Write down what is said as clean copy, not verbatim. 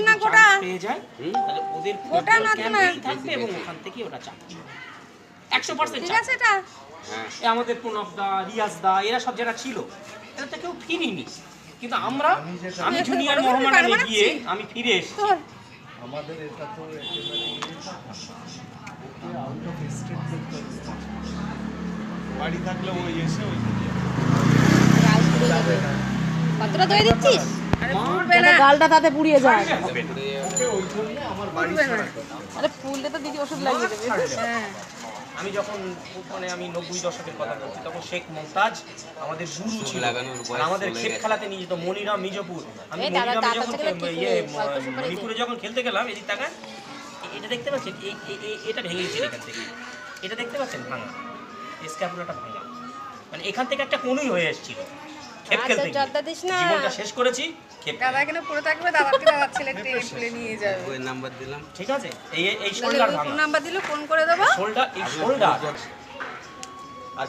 না গোটা পেয়ে যায় তাহলে ওদের গোটা না থাকবে এবং ওখান থেকে ওটা চাপবে 100% ঠিক আছে এটা আমাদের প্রণবদা রিয়াজদা এরা সব যারা ছিল এরা তো কেউ ফিরিনি কিন্তু আমি জুনিয়র মোহাম্মডানে গিয়ে আমি ফিরে এসেছি আমাদের এটা তো একেবারে আউট অফ স্টেট বাড়ি থাকলে ওই এসে ওই কতটা দই দিচ্ছিস গালটা তাতে পুড়িয়ে যায় ওকে ওই জন্য আমার বাড়ি ছাড়া আরে ফুললে তো দিদি ওষুধ লাগিয়ে দেবে হ্যাঁ আমি যখন মানে আমি 90 দশকের কথা বলছি তখন শেখ মমতাজ আমাদের গুরু ছিল আর আমাদের ক্ষেত খেলাতে নিয়ে যেত মনিরাম মির্জাপুর আমি মনিরামে যখন মণিপুরে যখন খেলতে গেলাম এদিক তাকান এটা দেখতে পাচ্ছেন এটা ভেঙে গেছে এখান থেকে এটা দেখতে পাচ্ছেন ভাঙা স্ক্যাপুলাটা ভাঙা মানে এখান থেকে একটা কোণই হয়ে এসেছিল ক্ষেত খেলতে জীবনটা শেষ করেছি দাদা এখানে পড়ে থাকবে দাদার ছেলে ট্রেনে তুলে নিয়ে যাবে ওই নাম্বার দিলাম ঠিক আছে এই শোল্ডার ভাঙা নাম্বার দিলে ফোন করে দেবো শোল্ডার এই শোল্ডার আর